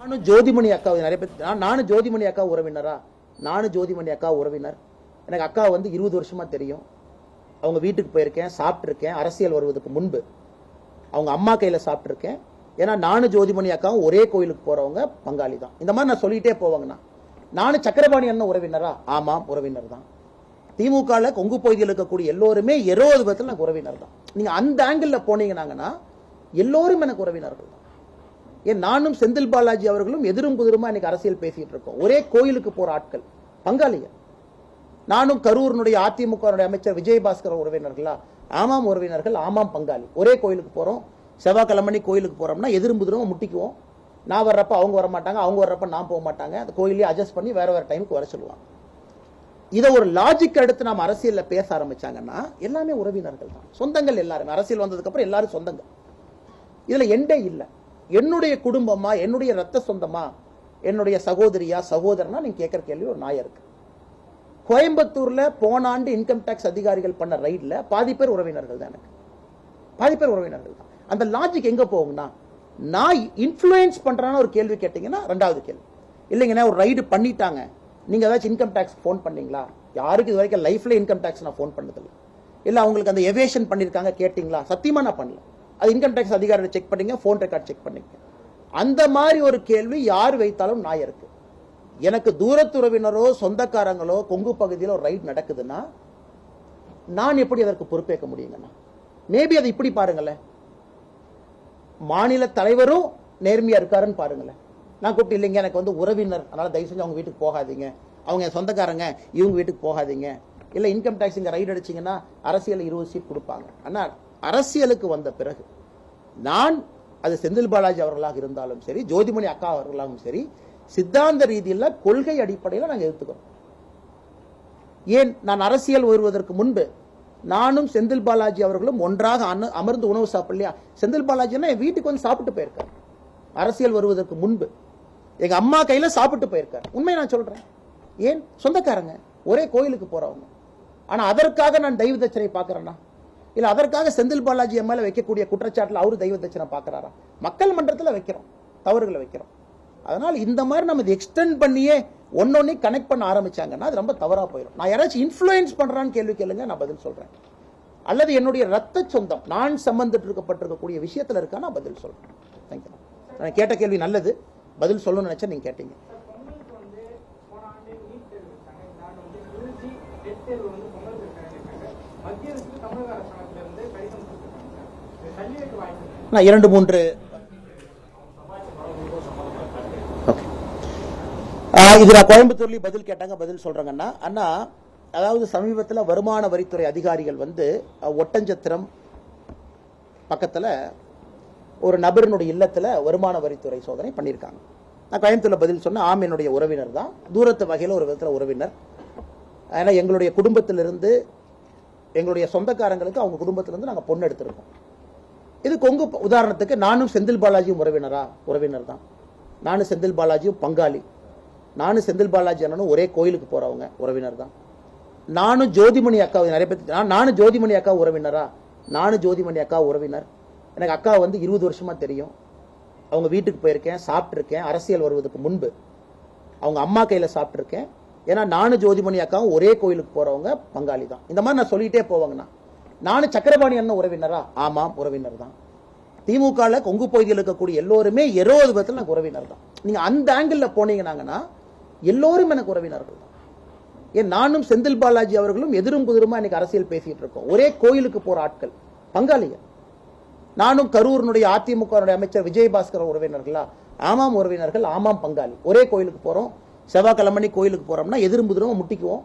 நானும் ஜோதிமணி அக்கா நிறைய பேர் நானும் ஜோதிமணி அக்கா உறவினரா? நானும் ஜோதிமணி அக்கா உறவினர். எனக்கு அக்கா வந்து 20 வருஷமா தெரியும். அவங்க வீட்டுக்கு போயிருக்கேன், சாப்பிட்டுருக்கேன். அரசியல் வருவதற்கு முன்பு அவங்க அம்மா கையில சாப்பிட்டுருக்கேன். ஏன்னா நானும் ஜோதிமணி அக்காவும் ஒரே கோயிலுக்கு போறவங்க, பங்காளி தான். இந்த மாதிரி நான் சொல்லிட்டே போவாங்கண்ணா. நானும் சக்கரபாணி அண்ணன் உறவினரா? ஆமாம், உறவினர் தான். திமுக கொங்கு பகுதியில் இருக்கக்கூடிய எல்லோருமே 20 பேர்த்துல எனக்கு உறவினர் தான். நீங்க அந்த ஆங்கிள் போனீங்கன்னாங்கன்னா எல்லோரும் எனக்கு உறவினர்கள் தான். ஏன் நானும் செந்தில் பாலாஜி அவர்களும் எதிரும் புதிருமா இன்னைக்கு அரசியல் பேசிட்டு இருக்கோம். ஒரே கோயிலுக்கு போற ஆட்கள், பங்காளிகள். நானும் கரூரினுடைய அதிமுக அமைச்சர் விஜயபாஸ்கர் உறவினர்களா? ஆமாம் உறவினர்கள், ஆமாம் பங்காளி. ஒரே கோயிலுக்கு போறோம். செவ்வாய்க்கிழமை கோயிலுக்கு போறோம்னா எதிரும் புதிரும் முட்டிக்குவோம். நான் வர்றப்ப அவங்க வர மாட்டாங்க, அவங்க வர்றப்ப நான் போக மாட்டாங்க. அந்த கோயிலே அட்ஜஸ்ட் பண்ணி வேற வேற டைமுக்கு வர சொல்லுவாங்க. இதை ஒரு லாஜிக் எடுத்து நாம அரசியல்ல பேச ஆரம்பிச்சாங்கன்னா எல்லாமே உறவினர்கள் தான், சொந்தங்கள். எல்லாருமே அரசியல் வந்ததுக்கு அப்புறம் எல்லாரும் சொந்தங்கள். இதுல எண்டே இல்லை. என்னுடைய குடும்பமா, என்னுடைய ரத்த சொந்தமா, என்னுடைய சகோதரியா சகோதரனா நீங்க கேட்கிற கேள்வி ஒரு நாயா இருக்கு. கோயம்புத்தூர்ல போன ஆண்டு இன்கம் டாக்ஸ் அதிகாரிகள் பண்ண ரைட்ல பாதி பேர் உறவினர்கள் தான். எனக்கு பாதி பேர் உறவினர்கள் தான். அந்த லாஜிக் எங்க போகும்னா, நான் இன்ஃப்ளூயன்ஸ் பண்றேன்னு ஒரு கேள்வி கேட்டீங்கன்னா ரெண்டாவது கேள்வி. இல்லைங்கன்னா ஒரு ரைடு பண்ணிட்டாங்க, நீங்க ஏதாச்சும் இன்கம் டாக்ஸ் போன் பண்ணீங்களா? யாருக்கு இது வரைக்கும் லைஃப்ல இன்கம் டாக்ஸ் நான் போன் பண்ணதில்லை. இல்ல அவங்களுக்கு அந்த எவேஷன் பண்ணிருக்காங்க கேட்டீங்களா? சத்தியமா நான் பண்ணல. அது இன்கம் டாக்ஸ் அதிகாரியை செக் பண்ணீங்க, போன் ரெக்கார்ட் செக் பண்ணீங்க. அந்த மாதிரி ஒரு கேள்வி யார் வைத்தாலும் நாய் இருக்கு. எனக்கு தூரத்துறவினரோ சொந்தக்காரங்களோ கொங்கு பகுதியில் ஒரு ரைட் நடக்குதுன்னா நான் எப்படி அதற்கு பொறுப்பேற்க முடியுங்கண்ணா? மேபி அதை இப்படி பாருங்களேன், மாநில தலைவரும் நேர்மையா இருக்காருன்னு பாருங்களேன். நான் கூப்பிட்டு இல்லைங்க எனக்கு வந்து உறவினர், அதனால தயவு செஞ்சு அவங்க வீட்டுக்கு போகாதீங்க, அவங்க சொந்தக்காரங்க, இவங்க வீட்டுக்கு போகாதீங்க. இல்ல இன்கம் டாக்ஸ் இங்க ரைட் அடிச்சீங்கன்னா அரசியல் 20 சீட் கொடுப்பாங்க. ஆனா அரசியலுக்கு வந்த பிறகு நான், அது செந்தில் பாலாஜி அவர்களாக இருந்தாலும் சரி, ஜோதிமணி அக்கா அவர்களாகவும் சரி, சித்தாந்த ரீதியில் கொள்கை அடிப்படையில் நாங்கள் எடுத்துக்கிறோம். ஏன் நான் அரசியல் வருவதற்கு முன்பு நானும் செந்தில் பாலாஜி அவர்களும் ஒன்றாக அமர்ந்து உணவு சாப்பிடலையா? செந்தில் பாலாஜினா என் வீட்டுக்கு வந்து சாப்பிட்டு போயிருக்காரு. அரசியல் வருவதற்கு முன்பு எங்க அம்மா கையில சாப்பிட்டு போயிருக்காரு. உண்மை நான் சொல்றேன். ஏன் சொந்தக்காரங்க, ஒரே கோயிலுக்கு போறவங்க. ஆனா அதற்காக நான் தெய்வ தட்சணை பாக்குறேன்னா, இல்ல அதற்காக செந்தில் பாலாஜி மேல வைக்கக்கூடிய குற்றச்சாட்டுல அவரு தெய்வ தட்சணை பாக்குறாரா? மக்கள் மன்றத்தில் வைக்கிறோம், தவறுகளை வைக்கிறோம். அதனால இந்த மாதிரி நம்ம எக்ஸ்டெண்ட் பண்ணியே ஒன்னொன்னே கனெக்ட் பண்ண ஆரம்பிச்சாங்கன்னா அது ரொம்ப தவறா போயிடும். நான் யாராச்சும் இன்ஃப்ளூயன்ஸ் பண்றான்னு கேள்வி கேளுங்க, நான் பதில் சொல்றேன். அல்லது என்னுடைய ரத்த சொந்தம், நான் சம்பந்தப்பட்டிருக்கக்கூடிய விஷயத்துல இருக்கா, நான் பதில் சொல்றேன். தேங்க்யூ. நான் கேட்ட கேள்வி நல்லது, பதில் சொல்லணும்னு நினைச்சா நீங்க கேட்டீங்க. நான் 2-3 இது நான் கோயம்புத்தூர்லயும் பதில் கேட்டாங்க, பதில் சொல்றாங்கன்னா அண்ணா, அதாவது சமீபத்தில் வருமான வரித்துறை அதிகாரிகள் வந்து ஒட்டஞ்சத்திரம் பக்கத்துல ஒரு நபரினுடைய இல்லத்துல வருமான வரித்துறை சோதனை பண்ணியிருக்காங்க. நான் கோயம்புத்தூர்ல பதில் சொன்னேன், ஆம் என்னுடைய உறவினர் தான், தூரத்து வகையில் ஒரு விதத்தில் உறவினர். ஏன்னா எங்களுடைய குடும்பத்திலிருந்து, எங்களுடைய சொந்தக்காரங்களுக்கு அவங்க குடும்பத்திலிருந்து நாங்கள் பொண்ணு எடுத்திருக்கோம். இது கொங்கு உதாரணத்துக்கு நானும் செந்தில் பாலாஜியும் உறவினர் தான். நானும் செந்தில் பாலாஜியும் பங்காளி. நானும் செந்தில் பாலாஜி அண்ணனும் ஒரே கோயிலுக்கு போறவங்க, உறவினர் தான். நானும் ஜோதிமணி அக்கா நிறைய பேர் நானும் ஜோதிமணி அக்கா உறவினரா? நானும் ஜோதிமணி அக்கா உறவினர். எனக்கு அக்கா வந்து 20 வருஷமா தெரியும். அவங்க வீட்டுக்கு போயிருக்கேன், சாப்பிட்டுருக்கேன். அரசியல் வருவதற்கு முன்பு அவங்க அம்மா கையில சாப்பிட்டுருக்கேன். ஏன்னா நானும் ஜோதிமணி அக்காவும் ஒரே கோயிலுக்கு போறவங்க, பங்காளி தான். இந்த மாதிரி நான் சொல்லிட்டே போவாங்கண்ணா. நானும் சக்கரபாணி அண்ணன் உறவினரா? ஆமாம், உறவினர் தான். திமுக கொங்கு பகுதியில் இருக்கக்கூடிய எல்லோருமே 20 பேர்த்துல எனக்கு உறவினர் தான். நீங்க அந்த ஆங்கிள் போனீங்கன்னாங்கன்னா எல்லோரும் எனக்கு உறவினர்கள் தான். ஏன் நானும் செந்தில் பாலாஜி அவர்களும் எதிரும் புதிருமா இன்னைக்கு அரசியல் பேசிட்டு இருக்கோம். ஒரே கோயிலுக்கு போற ஆட்கள், பங்காளிகள். நானும் கரூரினுடைய அதிமுக அமைச்சர் விஜயபாஸ்கர் உறவினர்களா? ஆமாம் உறவினர்கள், ஆமாம் பங்காளி. ஒரே கோயிலுக்கு போறோம். செவ்வாய்க்கிழமை கோயிலுக்கு போறோம்னா எதிரும் புதிரும் முட்டிக்குவோம்.